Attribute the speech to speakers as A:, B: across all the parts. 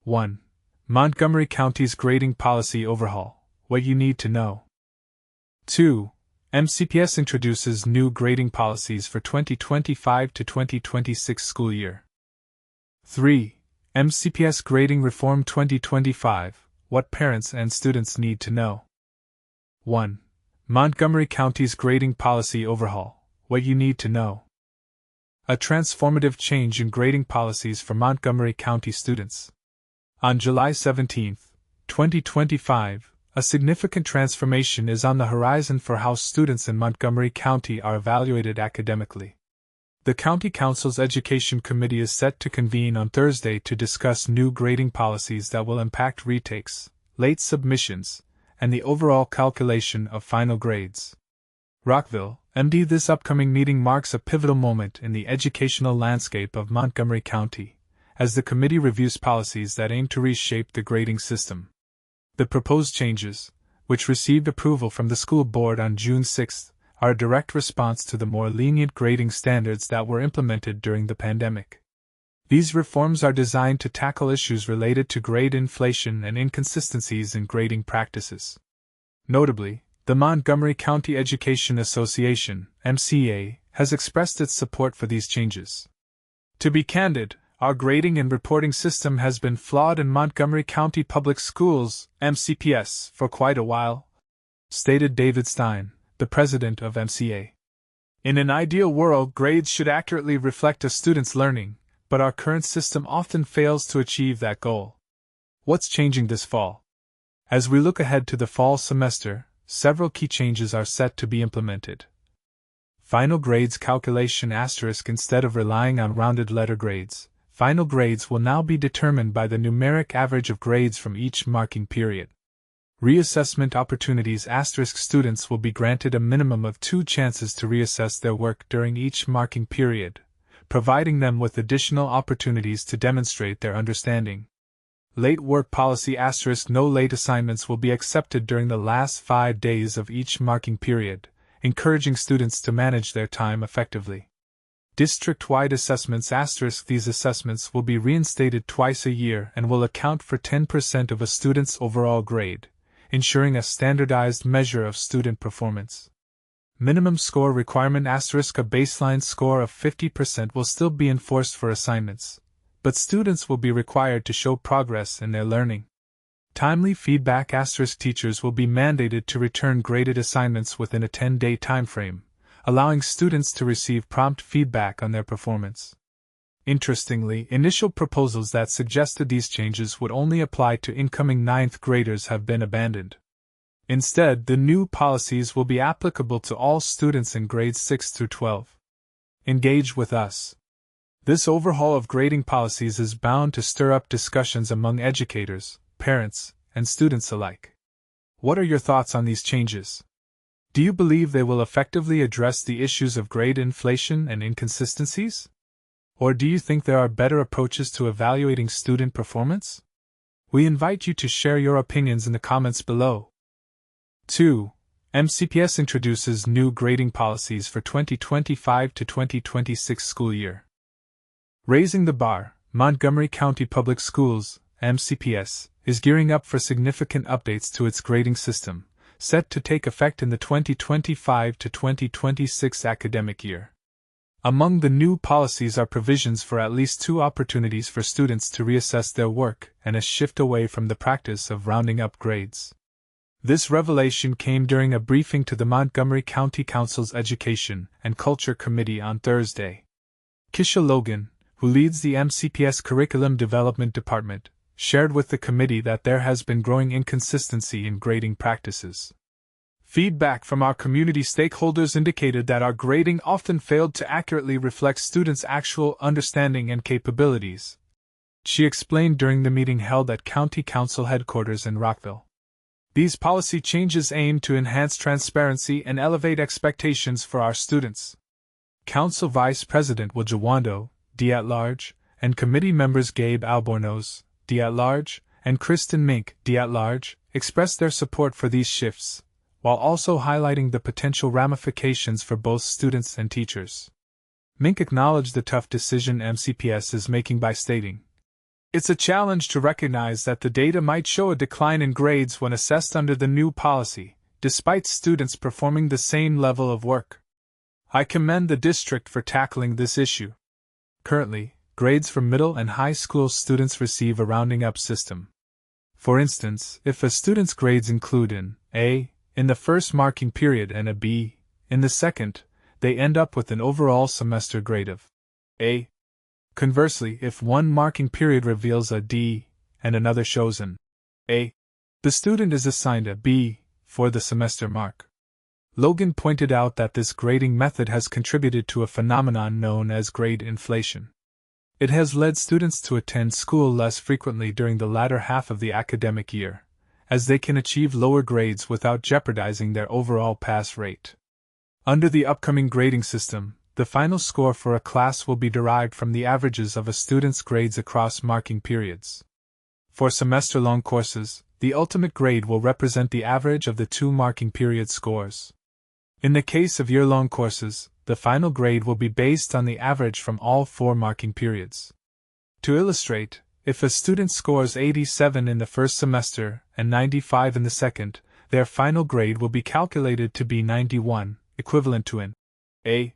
A: 1. Montgomery County's Grading Policy Overhaul. What you need to know. 2. MCPS introduces new grading policies for 2025 to 2026 school year. 3. MCPS Grading Reform 2025. What parents and students need to know. 1. Montgomery County's Grading Policy Overhaul. What you need to know. A transformative change in grading policies for Montgomery County students. On July 17, 2025, a significant transformation is on the horizon for how students in Montgomery County are evaluated academically. The County Council's Education Committee is set to convene on Thursday to discuss new grading policies that will impact retakes, late submissions, and the overall calculation of final grades. Rockville, MD. This upcoming meeting marks a pivotal moment in the educational landscape of Montgomery County, as the committee reviews policies that aim to reshape the grading system. The proposed changes, which received approval from the school board on June 6, are a direct response to the more lenient grading standards that were implemented during the pandemic. These reforms are designed to tackle issues related to grade inflation and inconsistencies in grading practices. Notably, the Montgomery County Education Association, MCA, has expressed its support for these changes. To be candid, our grading and reporting system has been flawed in Montgomery County Public Schools, MCPS, for quite a while, stated David Stein, the president of MCA. In an ideal world, grades should accurately reflect a student's learning, but our current system often fails to achieve that goal. What's changing this fall? As we look ahead to the fall semester, several key changes are set to be implemented. Final grades calculation * instead of relying on rounded letter grades. Final grades will now be determined by the numeric average of grades from each marking period. Reassessment opportunities * students will be granted a minimum of 2 chances to reassess their work during each marking period, providing them with additional opportunities to demonstrate their understanding. Late work policy * no late assignments will be accepted during the last 5 days of each marking period, encouraging students to manage their time effectively. District-wide assessments * these assessments will be reinstated twice a year and will account for 10% of a student's overall grade, ensuring a standardized measure of student performance. Minimum score requirement * a baseline score of 50% will still be enforced for assignments, but students will be required to show progress in their learning. Timely feedback * teachers will be mandated to return graded assignments within a 10-day timeframe, allowing students to receive prompt feedback on their performance. Interestingly, initial proposals that suggested these changes would only apply to incoming 9th graders have been abandoned. Instead, the new policies will be applicable to all students in grades 6 through 12. Engage with us. This overhaul of grading policies is bound to stir up discussions among educators, parents, and students alike. What are your thoughts on these changes? Do you believe they will effectively address the issues of grade inflation and inconsistencies? Or do you think there are better approaches to evaluating student performance? We invite you to share your opinions in the comments below. 2. MCPS introduces new grading policies for 2025 to 2026 school year. Raising the bar, Montgomery County Public Schools, MCPS, is gearing up for significant updates to its grading system, set to take effect in the 2025 to 2026 academic year. Among the new policies are provisions for at least 2 opportunities for students to reassess their work and a shift away from the practice of rounding up grades. This revelation came during a briefing to the Montgomery County Council's Education and Culture Committee on Thursday. Kisha Logan, who leads the MCPS Curriculum Development Department, shared with the committee that there has been growing inconsistency in grading practices. Feedback from our community stakeholders indicated that our grading often failed to accurately reflect students' actual understanding and capabilities, she explained during the meeting held at County Council headquarters in Rockville. These policy changes aim to enhance transparency and elevate expectations for our students. Council Vice President Will Jawando, D-at-large, and committee members Gabe Albornoz, D-at-large, and Kristen Mink, D-at-large, expressed their support for these shifts, while also highlighting the potential ramifications for both students and teachers. Mink acknowledged the tough decision MCPS is making by stating, It's a challenge to recognize that the data might show a decline in grades when assessed under the new policy, despite students performing the same level of work. I commend the district for tackling this issue. Currently, grades for middle and high school students receive a rounding up system. For instance, if a student's grades include an A in the first marking period and a B in the second, they end up with an overall semester grade of A. Conversely, if one marking period reveals a D and another shows an A, the student is assigned a B for the semester mark. Logan pointed out that this grading method has contributed to a phenomenon known as grade inflation. It has led students to attend school less frequently during the latter half of the academic year, as they can achieve lower grades without jeopardizing their overall pass rate. Under the upcoming grading system, the final score for a class will be derived from the averages of a student's grades across marking periods. For semester-long courses, the ultimate grade will represent the average of the 2 marking period scores. In the case of year-long courses, the final grade will be based on the average from all 4 marking periods. To illustrate, if a student scores 87 in the first semester and 95 in the second, their final grade will be calculated to be 91, equivalent to an A.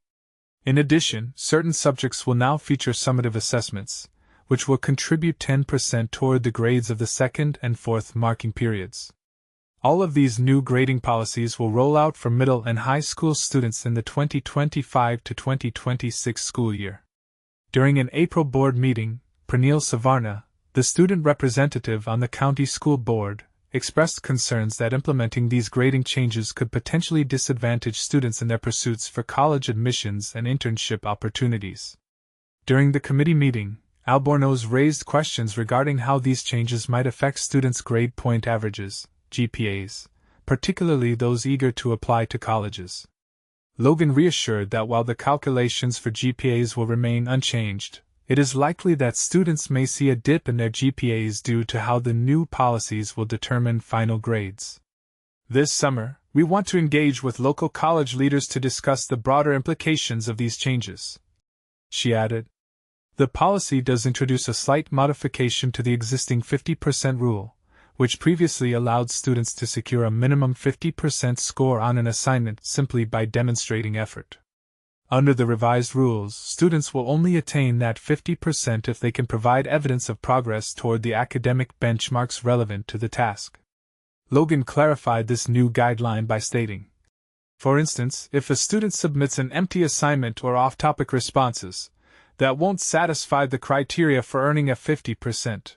A: In addition, certain subjects will now feature summative assessments, which will contribute 10% toward the grades of the second and fourth marking periods. All of these new grading policies will roll out for middle and high school students in the 2025 to 2026 school year. During an April board meeting, Pranil Savarna, the student representative on the county school board, expressed concerns that implementing these grading changes could potentially disadvantage students in their pursuits for college admissions and internship opportunities. During the committee meeting, Albornoz raised questions regarding how these changes might affect students' grade point averages, GPAs, particularly those eager to apply to colleges. Logan reassured that while the calculations for GPAs will remain unchanged, it is likely that students may see a dip in their GPAs due to how the new policies will determine final grades. This summer, we want to engage with local college leaders to discuss the broader implications of these changes, she added. The policy does introduce a slight modification to the existing 50% rule, which previously allowed students to secure a minimum 50% score on an assignment simply by demonstrating effort. Under the revised rules, students will only attain that 50% if they can provide evidence of progress toward the academic benchmarks relevant to the task. Logan clarified this new guideline by stating, for instance, if a student submits an empty assignment or off-topic responses, that won't satisfy the criteria for earning a 50%.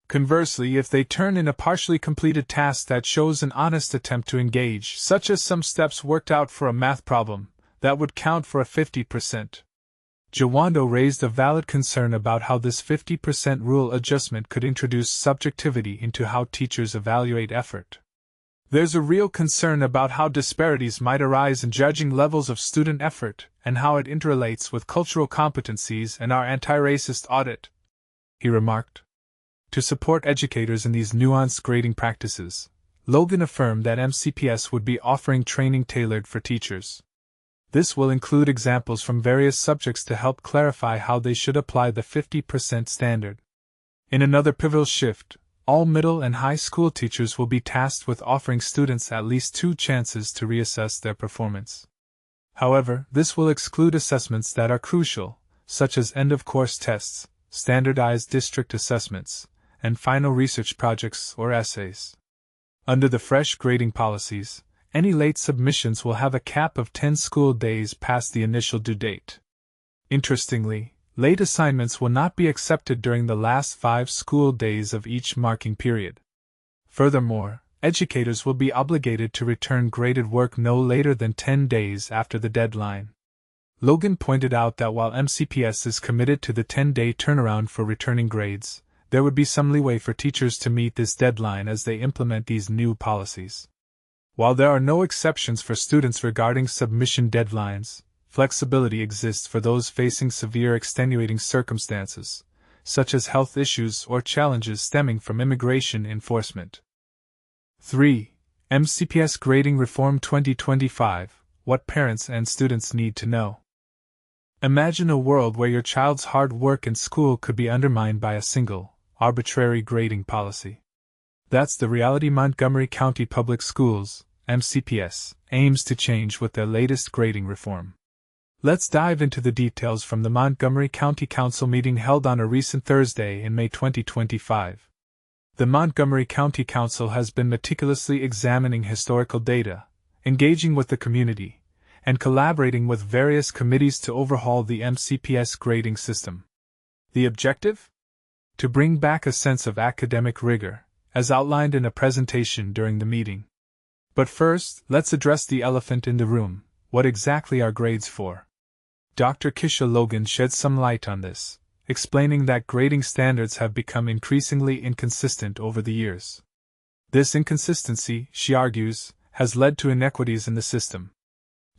A: Conversely, if they turn in a partially completed task that shows an honest attempt to engage, such as some steps worked out for a math problem, that would count for a 50%. Jawando raised a valid concern about how this 50% rule adjustment could introduce subjectivity into how teachers evaluate effort. There's a real concern about how disparities might arise in judging levels of student effort and how it interrelates with cultural competencies and our anti-racist audit, he remarked. To support educators in these nuanced grading practices, Logan affirmed that MCPS would be offering training tailored for teachers. This will include examples from various subjects to help clarify how they should apply the 50% standard. In another pivotal shift, all middle and high school teachers will be tasked with offering students at least 2 chances to reassess their performance. However, this will exclude assessments that are crucial, such as end-of-course tests, standardized district assessments, and final research projects or essays. Under the fresh grading policies, any late submissions will have a cap of 10 school days past the initial due date. Interestingly, late assignments will not be accepted during the last 5 school days of each marking period. Furthermore, educators will be obligated to return graded work no later than 10 days after the deadline. Logan pointed out that while MCPS is committed to the 10-day turnaround for returning grades, there would be some leeway for teachers to meet this deadline as they implement these new policies. While there are no exceptions for students regarding submission deadlines, flexibility exists for those facing severe extenuating circumstances, such as health issues or challenges stemming from immigration enforcement. 3. MCPS Grading Reform 2025 – What Parents and Students Need to Know. Imagine a world where your child's hard work in school could be undermined by a single, arbitrary grading policy. That's the reality Montgomery County Public Schools, MCPS, aims to change with their latest grading reform. Let's dive into the details from the Montgomery County Council meeting held on a recent Thursday in May 2025. The Montgomery County Council has been meticulously examining historical data, engaging with the community, and collaborating with various committees to overhaul the MCPS grading system. The objective? To bring back a sense of academic rigor, as outlined in a presentation during the meeting. But first, let's address the elephant in the room: what exactly are grades for? Dr. Kisha Logan sheds some light on this, explaining that grading standards have become increasingly inconsistent over the years. This inconsistency, she argues, has led to inequities in the system.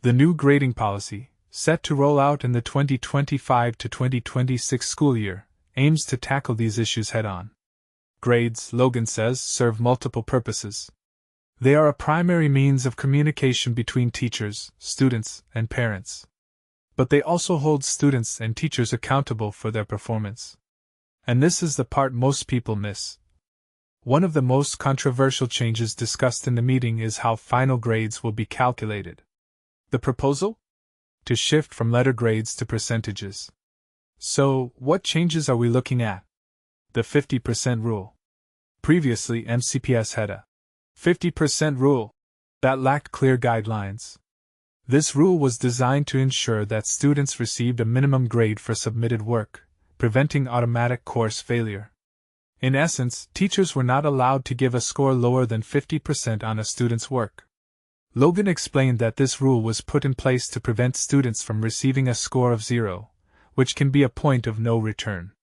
A: The new grading policy, set to roll out in the 2025 to 2026 school year, aims to tackle these issues head-on. Grades, Logan says, serve multiple purposes. They are a primary means of communication between teachers, students, and parents. But they also hold students and teachers accountable for their performance. And this is the part most people miss. One of the most controversial changes discussed in the meeting is how final grades will be calculated. The proposal? To shift from letter grades to percentages. So, what changes are we looking at? The 50% rule. Previously, MCPS had a 50% rule that lacked clear guidelines. This rule was designed to ensure that students received a minimum grade for submitted work, preventing automatic course failure. In essence, teachers were not allowed to give a score lower than 50% on a student's work. Logan explained that this rule was put in place to prevent students from receiving a score of 0, which can be a point of no return.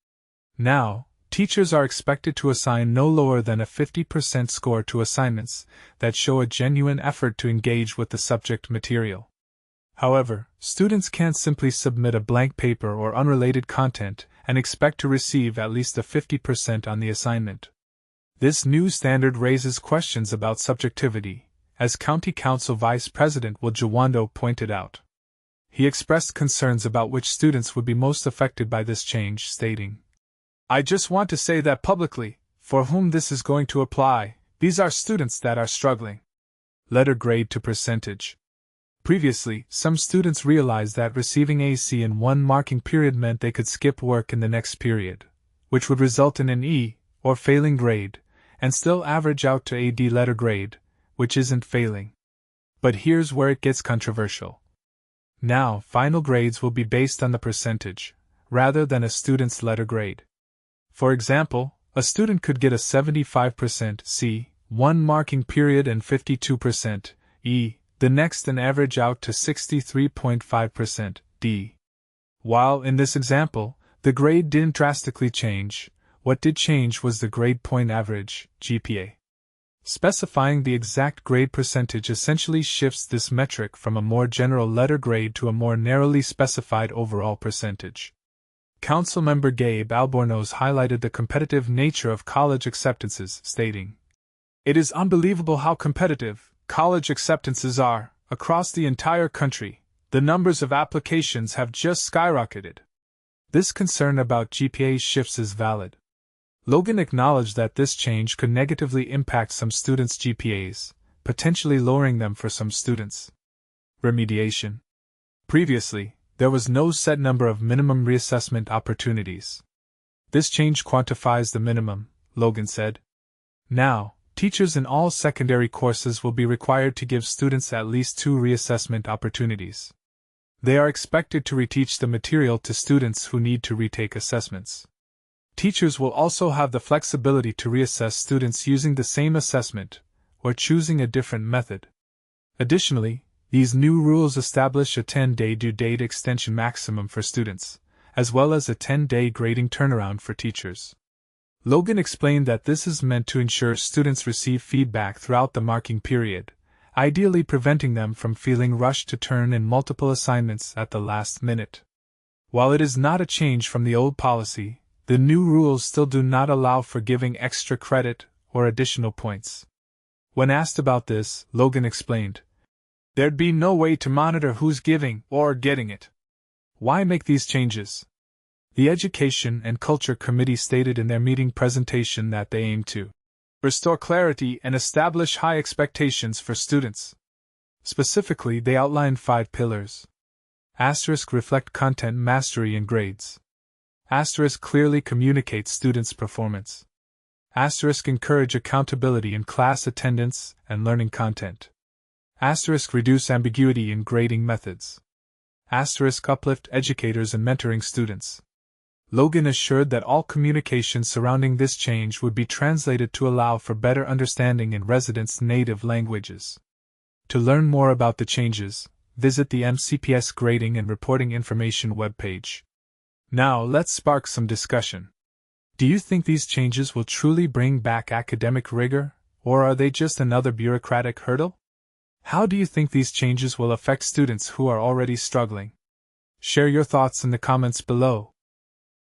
A: Now, teachers are expected to assign no lower than a 50% score to assignments that show a genuine effort to engage with the subject material. However, students can't simply submit a blank paper or unrelated content and expect to receive at least a 50% on the assignment. This new standard raises questions about subjectivity, as County Council Vice President Will Jawando pointed out. He expressed concerns about which students would be most affected by this change, stating, "I just want to say that publicly, for whom this is going to apply, these are students that are struggling." Letter grade to percentage. Previously, some students realized that receiving AC in one marking period meant they could skip work in the next period, which would result in an E, or failing grade, and still average out to a D letter grade, which isn't failing. But here's where it gets controversial. Now, final grades will be based on the percentage, rather than a student's letter grade. For example, a student could get a 75% C, one marking period, and 52% E, the next, and average out to 63.5% D. While, in this example, the grade didn't drastically change, what did change was the grade point average, GPA. Specifying the exact grade percentage essentially shifts this metric from a more general letter grade to a more narrowly specified overall percentage. Councilmember Gabe Albornoz highlighted the competitive nature of college acceptances, stating, "It is unbelievable how competitive college acceptances are across the entire country. The numbers of applications have just skyrocketed." This concern about GPA shifts is valid. Logan acknowledged that this change could negatively impact some students' GPAs, potentially lowering them for some students. Remediation. Previously, there was no set number of minimum reassessment opportunities. This change quantifies the minimum, Logan said. Now, teachers in all secondary courses will be required to give students at least 2 reassessment opportunities. They are expected to reteach the material to students who need to retake assessments. Teachers will also have the flexibility to reassess students using the same assessment, or choosing a different method. Additionally, these new rules establish a 10-day due date extension maximum for students, as well as a 10-day grading turnaround for teachers. Logan explained that this is meant to ensure students receive feedback throughout the marking period, ideally preventing them from feeling rushed to turn in multiple assignments at the last minute. While it is not a change from the old policy, the new rules still do not allow for giving extra credit or additional points. When asked about this, Logan explained, "There'd be no way to monitor who's giving or getting it. Why make these changes? The Education and Culture Committee stated in their meeting presentation that they aim to restore clarity and establish high expectations for students. Specifically, they outlined 5 pillars. Reflect content mastery in grades. Clearly communicate students' performance. Encourage accountability in class attendance and learning content. Reduce ambiguity in grading methods. Uplift educators and mentoring students. Logan assured that all communication surrounding this change would be translated to allow for better understanding in residents' native languages. To learn more about the changes, visit the MCPS Grading and Reporting Information webpage. Now let's spark some discussion. Do you think these changes will truly bring back academic rigor, or are they just another bureaucratic hurdle? How do you think these changes will affect students who are already struggling? Share your thoughts in the comments below.